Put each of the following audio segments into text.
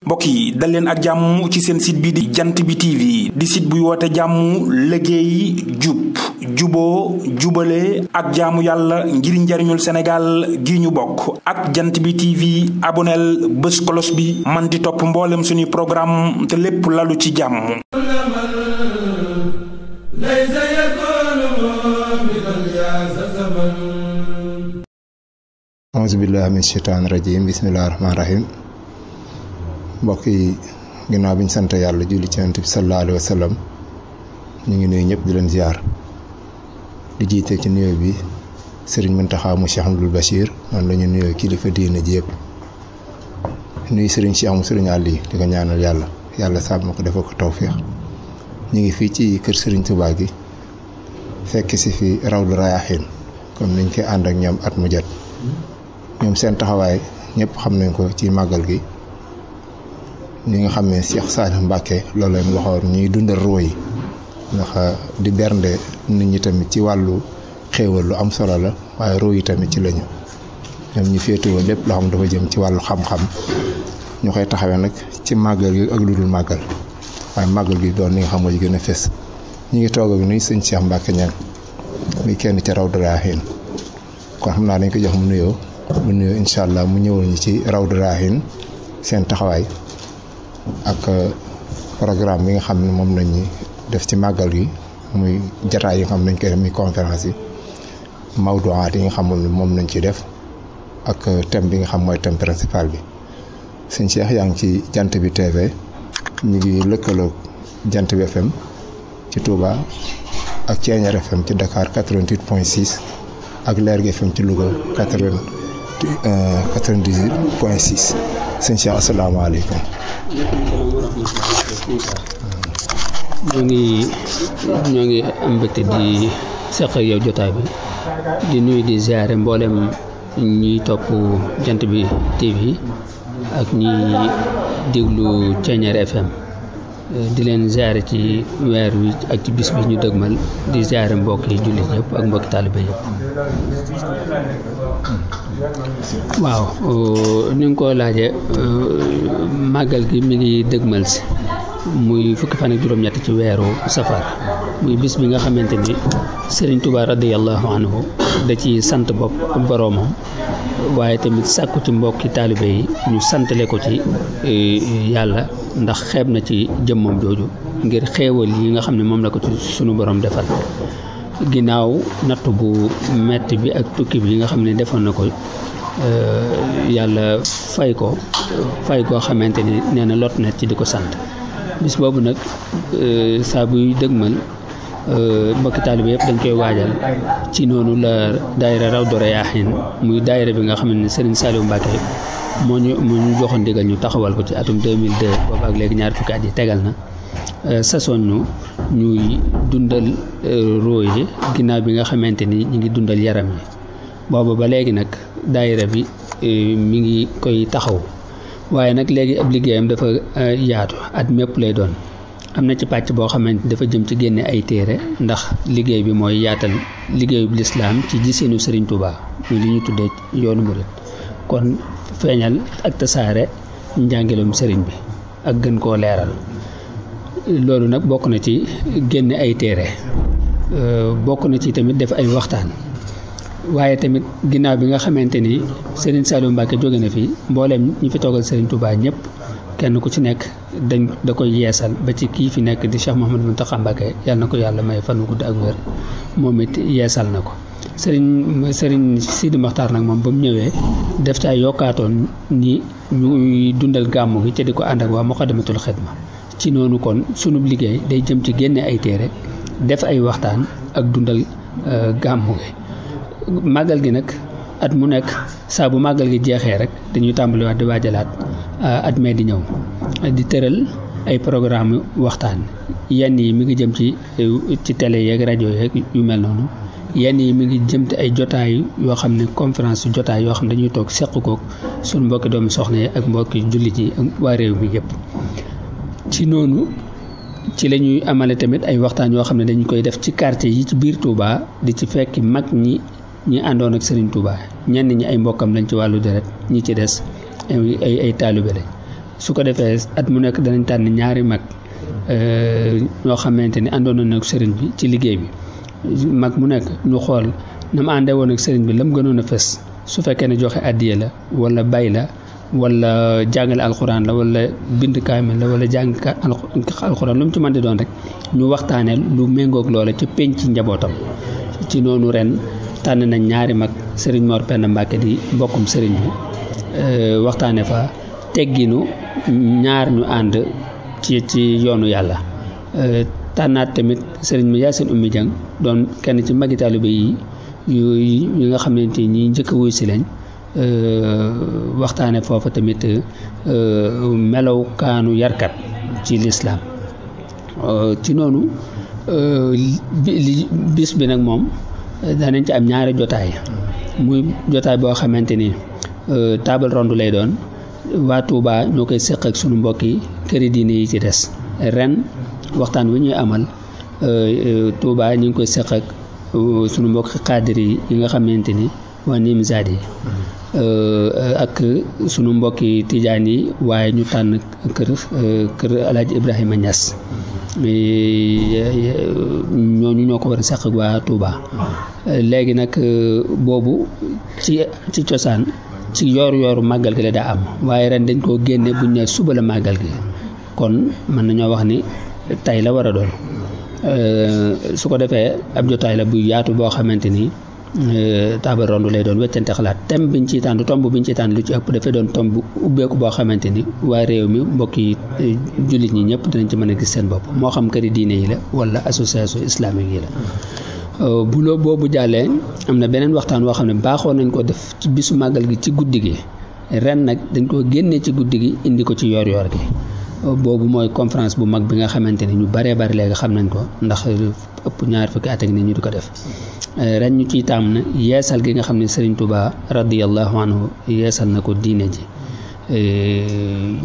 mbokk yi dal leen ak jàmm ci seen site bi di jant bi TV di site buy woote jàmm liggéey jub juboo jubale ak jaamu yàlla ngir njariñul Sénégal gi ñu bokk ak jant bi TV aboneel bés kolos bi man di topp mboolem suñuy programme te lépp lalu ci jàmm. auzu billahi min shaytaani rajim bismillahi rahmaani rahim. mbokk yi ginnaaw bi ñu sant yàlla julli ci Yonent bi sallallahu alayhi wa sallam ñu ngi nuyu ñëpp di leen ziar di jiite ci nuyoo bi Serigne Mountakha mu Cheikh Abdoul Bachir noonu la ñu nuyoo kilifa diine ji yëpp nuyu Serigne Cheikh mu Serigne Ali di ko ñaanal yàlla sàmm ko defal ko tawféex. ñu ngi fii ci kër Serigne Touba gi fekk si fi Rawdu Rayaahiin comme niñ koy ànd ak ñoom at mu jot ñoom seen taxawaay ñëpp xam nañ ko ci màggal gi. ñi nga xam ne Cheikh Saliou Mbacké loolu leen waxoon ñuy dundal roo yi ndax di bernde nit ñi tamit ci wàllu xéewal lu am solo la waaye roo yi tamit ci lañu ñoom ñu féetewoo lépp loo xam dafa jëm ci wàllu xam-xam ñu koy taxawee nag ci màggal gi ak lu dul màggal waaye màggal gi doon li nga xam moo ci gën a fës ñu ngi toog ak nuy sëñ Cheikh Mbacké ñaan muy kenn ci Rawdu Rayaahiin kon xam naa dañ ko jox mu nuyoo incha allah mu ñëwal ñu ci Rawdu Rayaahiin seen taxawaay ak programme bi nga xam ne moom lañuy def ci màggal gi muy jataay yi nga xam ne dañ koy def muy conférence yi mawduwaat yi nga xam ne moom lañ ci def ak thème bi nga xam mooy thème principal bi. sëñ Cheikh yaa ngi ci jant bi TV ñu ngi lëkkaloog jant bi FM ci Touba ak Thiéniere FM ci Dakar 88.6 ak Leer gi FM ci Louga 98.6 sëñ Cheikh asalaamaaleykum. ñoo ngi am mbégte di seq ak yow jotaay bi di nuyu di ziare mboolem ñiy topp jant bi TV ak ñiy déglu Thiéniere FM di leen ziare ci weer wi ak ci bis bi ñu dëgmal di ziare mbokki jullit yëpp ak mbokki taalibe yëpp. waaw ni nga ko laajee màggal gi mi ngi dëgmal si muy fukki fan ak juróom-ñett ci weeru safar muy bis bi nga xamante ni Serigne Touba radiyallahu anhu da ci sant bopp boroomam waaye tamit sàkku ci mbokki taalibe yi ñu santale ko ci yàlla ndax xeeb na ci jëmmam jooju ngir xéewal yi nga xam ne moom la ko ci sunu borom defal ginnaaw natt bu metti bi ak tukki bi nga xam ne defoon na ko yàlla fay koo xamante ni nee na lot na ci di ko sant bis boobu nag saa buy dëgmal mbokki taalibe yëpp dañ koy waajal ci noonu la daayira Rawdu Rayaahiin muy daayira bi nga xam ne Serigne Saliou Mbacké moo ñu joxoon ndigal ñu taxawal ko ci atum 2002 boobu ak léegi ñaar fukki at yi tegal na sasoon ñuy dundal roo yi ginnaaw bi nga xamante ni ñu ngi dundal yaram yi booba ba léegi nag daayira bi mi ngi koy taxaw waaye nag léegi ab liggéeyam dafa yaatu at mépp lay doon am na ci pàcc boo xamante ni dafa jëm ci génne ay téere ndax liggéey bi mooy yaatal liggéeyu lislaam ci giseenu Serigne Touba muy li ñu tuddee yoonu murid kon feeñal ak tasaare njàngalum Serigne bi ak gën koo leeral loolu nag bokk na ci génne ay téere bokk na ci tamit def ay waxtaan waaye tamit ginnaaw bi nga xamante ni Serigne Saliou Mbacké jóge na fi mbooleem ñi fi toogal Serigne Touba ñëpp kenn ku ci nekk da koy yeesal ba ci kii fi nekk di Cheikh Mouhamadou Mountakha Mbacké yàlla na ko yàlla may fan wu gudd ak wér moom it yeesal na ko Serigne Sidi Mokhtar nag moom ba mu ñëwee def ca yokkaatoon ni ñuy dundal gàmmu gi ca di ko ànd ak waa Moukhaddamatoul Khidma ci noonu kon sunub liggéey day jëm ci génne ay téere def ay waxtaan ak dundal gàmmu gi màggal gi nag at mu nekk saa bu màggal gi jeexee rek dañuy tàmbaliwaat di waajalaat at mee di ñëw di tëral ay programme waxtaan yenn yi mi ngi jëm ci télé yeeg rajo yeeg yu mel noonu yenn yi mi ngi jëm ci ay jotaay yoo xam ne conférence jotaay yoo xam ne dañuy toog seq koog suñu mbokki doomu soxna yi ak mbokki jullit yi ak waa réew mi yëpp ci noonu ci la ñuy amale tamit ay waxtaan yoo xam ne dañu koy def ci quartier yi ci biir Touba di ci fekki mag ñi àndoon ak Serigne Touba ñenn ñi ay mbokkam lañ ci wàllu deret ñi ci des ay taalibe lañ su ko defee at mu nekk danañ tànn ñaari mag ñoo xamante ni àndoon nañ ak sëriñ bi ci liggéey bi mag mu nekk ñu xool na mu àndee woon ak sëriñ bi la mu gënoon a fës su fekkee ne joxe addiya la wala bay la wala jàngale alxuraan la wala bind kaamil la wala jàng alxuraan lu mu ci mën di doon rek ñu waxtaanee lu méngoog loola ca penc ci njabootam ci noonu ren tànn nañ ñaari mag sëriñ Mor Penda Mbàkke di mbokkum sëriñ bi waxtaane fa tegginu ñaar ñu ànd ci yoonu yàlla tànnaat tamit sëriñ mi Yaasin Ummi Jang doon kenn ci magi taalibe yi nga xamante ñi njëkk a wuy si lañ waxtaane foofa tamit melow kaanu yarkat ci lislaam ci noonu bis bi nag moom danañ ci am ñaari jotaay muy jotaay boo xamante ni table ronde lay doon waa Touba ñoo koy seq ak sunu mbokki këri diine yi ci des ren waxtaan wi ñuy amal Touba ñu ngi koy seq ak sunu mbokki xaadir yi nga xamante ni waa Nimzaat yi ak sunu mbokki tijaan yi waaye ñu tànn kër Alaaji Ibrahima Niass ñooñu ñoo ko war a seq ak waa Touba léegi nag boobu ci cosaan ci yooru màggal gi la daa am waaye ren dañ koo génne buñ ne suba la màggal gi kon mën nañoo wax ni tey la war a doon su ko defee ab jotaay la bu yaatu boo xamante ni table ronde lay doon weccante xalaat thème biñ ciy tànn tomb biñ ciy tànn lu ci ëpp dafay doon tomb ubbeeku boo xamante ni waa réew mi mbokk yi jullit ñi ñëpp dinañ ci mën a gis seen bopp moo xam këri diine yi la wala association islamique yi la bu loo boobu jàllee am na beneen waxtaan woo xam ne baaxoo nañ ko def ci bisu màggal gi ci guddi gi ren nag dañ koo génnee ci guddi gi indi ko ci yoor gi boobu mooy conférence bu mag bi nga xamante ni ñu baree bari léegi xam nañ ko ndax ëpp ñaar fukki at ak ni ñu di ko def ren ñu ciy taam na yeesal gi nga xam ne Serigne Touba radiyallahu anhu yeesal na ko diine ji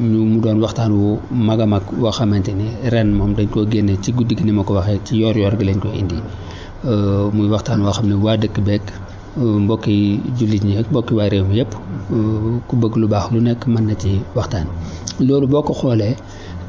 mu doon waxtaan wu mag a mag woo xamante ni ren moom dañ koo génne ci guddi gi ni ma ko waxee ci yoor gi lañ koy indi muy waxtaan woo xam ne waa dëkk beek mbokki jullit ñi ak mbokki waa réew mi yëpp ku bëgg lu baax lu nekk mën na ci waxtaan loolu boo ko xoolee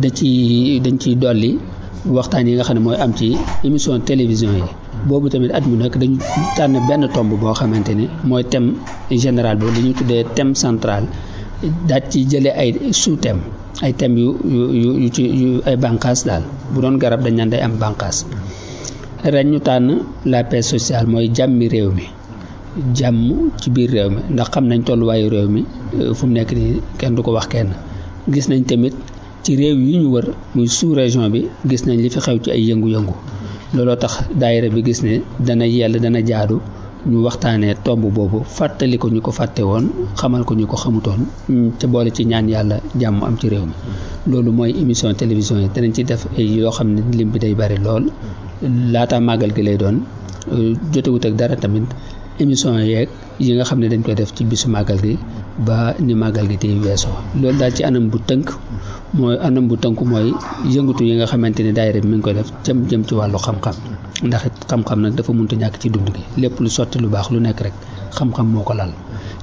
dañ ciy dolli waxtaan yi nga xam ne mooy am ci émission télévision yi boobu tamit at mu nekk dañu tànn benn tomb boo xamante ni mooy thème général bi li ñu tuddee thème central daal ci jëlee ay sous-thème ay thèmes yu ci ay bànqaas daal bu doon garab dañ naan day am bànqaas ren ñu tànn la paix sociale mooy jàmmi réew mi jàmm ci biir réew mi ndax xam nañ tolluwaayu réew mi fu mu nekk nii kenn du ko wax kenn gis nañ tamit ci réew yi ñu wër muy sous région bi gis nañ li fi xew ci ay yëngu-yëngu looloo tax daayira bi gis ne dana yell dana jaadu ñu waxtaanee tomb boobu fàttali ko ñu ko fàtte woon xamal ko ñu ko xamutoon te boole ci ñaan yàlla jàmm am ci réew mi loolu mooy émission télévision yi danañ ci def ay yoo xam ne lim bi day bari lool laata màggal gi lay doon jotewut ak dara tamit émission yeeg yi nga xam ne dañ koy def ci bisu màggal gi ba ni màggal gi tey weesoo loolu daal ci anam bu tënku mooy yëngatu yi nga xamante ne daayira bi mi ngi koy def jëm ci wàllu xam-xam ndax xam-xam nag dafa mënut a ñàkk ci dund gi lépp lu sotti lu baax lu nekk rek xam-xam moo ko lal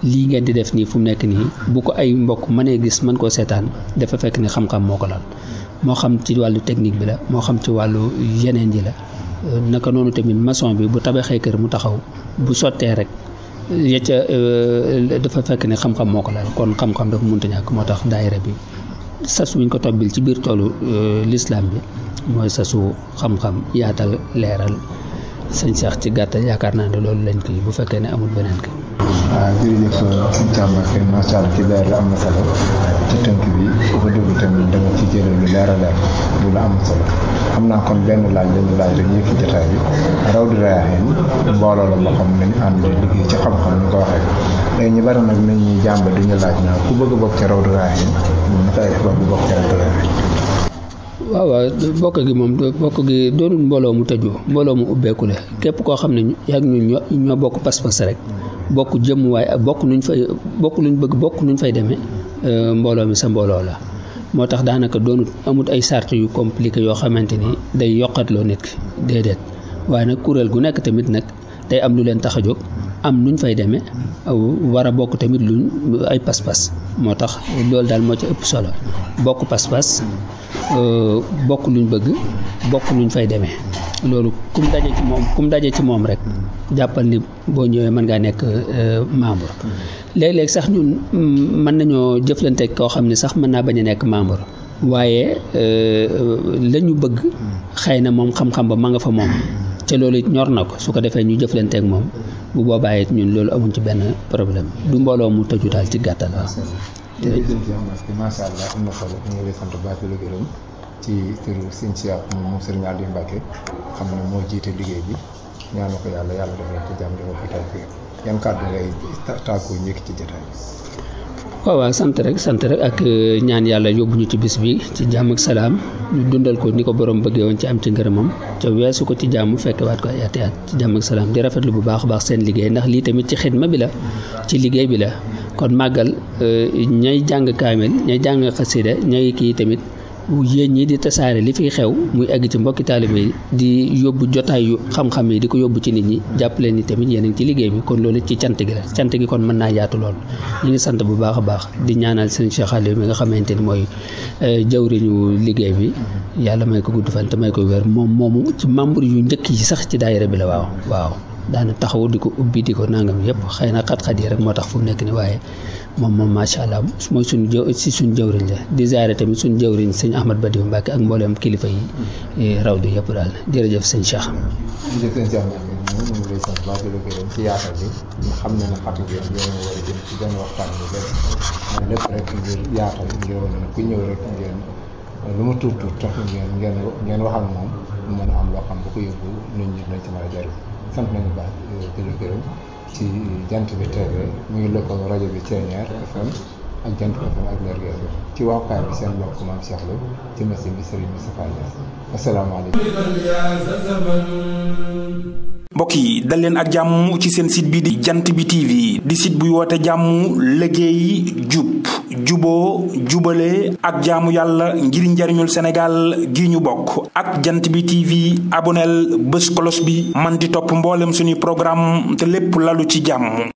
lii ngeen di def nii fu mu nekk nii bu ko ay mbokk mënee gis mën koo seetaan dafa fekk ni xam-xam moo ko lal moo xam ci wàllu technique bi la moo xam ci wàllu yeneen ji la naka noonu tamit maçon bi bu tabaxee kër mu taxaw bu sottee rek yecca dafa fekk ne xam-xam moo ko lal kon xam-xam dafa mënut a ñàkk moo tax daayira bi sas wuñ ko tobbil ci biir toolu l'islam bi mooy sasu xam-xam yaatal leeral sëñ Cheikh ci gàttal yaakaar naa ne loolu lañ koy bu fekkee ne amul beneen ki waaw jërëjëf sëñ Thiamba xëy na macha allah ci leer la am na solo ci tënk bi ku ko déglu tamit danga ci jëlee lu leer a leer lu la am solo xam naa kon benn laaj rek yëkki jotaay bi Rawdu Rayaahiin mbooloo la moo xam nañu ànd liggéey ci xam-xam ni ko waxee léegi ñu bari nag nañuy jàmba duñu laaj naa ku bëgg a bokk ci Rawdu Rayaahiin naka ay bokk bokk ci Rawdu Rayaahiin waaw bokk gi doonul mbooloo mu tëju mbooloo mu ubbeeku la képp koo xam ne yàgg ñu ñoo bokk pas-pas rek bokk jëmmuwaay ak bokk luñ bëgg bokk nuñ fay demee mbooloo mi sa mbooloo la moo tax daanaka doonut amut ay sart yu compliqué yoo xamante ni day yokkatloo nit ki déedéet waaye nag kuréel gu nekk tamit nag day am lu leen tax a jóg am nuñ fay demee war a bokk tamit luñ ay pas-pas moo tax loolu daal moo ci ëpp solo bokk pas-pas bokk luñ bëgg bokk luñ fay demee loolu kum daje ci moom rek jàppal ni boo ñëwee mën ngaa nekk membre léeg-léeg sax ñun mën nañoo jëflante koo xam ne sax mën naa bañ a nekk membre waaye la ñu bëgg xëy na moom xam-xam ba ma nga fa moom te loolu it ñor na ko su ko defee ñu jëflanteek moom bu boobaa it ñun loolu amuñ ci benn problème du mbooloo mu tëju daal ci gàttal waaw. macha allah am na solo ñu ngi lay sant baax di la gërëm ci turu sëñ Cheikh moom Serigne Aliou Mbacke xam ne moo jiite liggéey bi ñaan ko yàlla defal ko jàmm defal ko tawfiq yan kàddu ngay tàggoo njëkk ci jotaay bi. waaw sant rek ak ñaan yàlla yóbbu ñu ci bis bi ci jàmm ak salaam ñu dundal ko ni ko borom bëggee woon ci am ci ngërëmam ca weesu ko ci jàmm fekkewaat ko ay ati at ci jàmm ak salaam di rafetlu bu baax a baax seen liggéey ndax lii tamit ci xidma bi la ci liggéey bi la kon màggal ñay jàng kaamil ñay jàng xasida ñay kii tamit yéen ñi di tasaare li fiy xew muy egg ci mbokki taalibe yi di yóbbu jotaayu xam-xam yi di ko yóbbu ci nit ñi jàpp leen ni tamit yéen a ngi ci liggéey bi kon loolu ci cant gi la cant gi kon mën naa yaatu lool ñu ngi sant bu baax a baax di ñaanal sëñ Cheikh Aliou mi nga xamante ni mooy jawriñu liggéey bi yàlla may ko gudd fan te may ko wér moom moomu ci membre yu njëkk yi sax ci daayira bi la waaw daana taxaw di ko ubbi di ko nangam yëpp xëy na xat-xat yi rek moo tax fu mu nekk ni waaye moom macha allah mooy suñ jawriñ la di ziare tamit suñ jawriñ sëñ Ahmad Badiou Mbacke ak mbooleem kilifa yi raw di yëpp daal jërëjëf sëñ Cheikh. jërëjëf sëñ Cheikh ñu ngi lay sant baax di la gërëm ci yaatal bi ñu xam ne xatu bi yéen a war a jëm ci benn waxtaan bi lépp rek ngir yaatal ngir wane ne ku ñëw rek ngeen lu ma tuut tax ngeen wax ak moom mu mën a am loo xam bu ko yóbbu nit ñi dinañ ci mën a jariñ sant nañu baax di la gërëm ci Jant bi TV mu ngi lëkkaloo rajo bi Thiéniere FM ak Jant FM ak Lergui FM ci waxtaan bi seen mbokk Mame Cheikh Lo ci machine bi Serigne Moustapha Niass asalaamaaleykum. mbokk yi dal leen ak jàmm ci seen site bi di Jant bi TV di site buy woote jàmm liggéey jub juboo jubale ak jaamu yàlla ngir njariñul Sénégal gi ñu bokk ak Jant bi TV aboneel bés kolos bi man di topp mboolem suñuy programme te lépp lalu ci jàmm.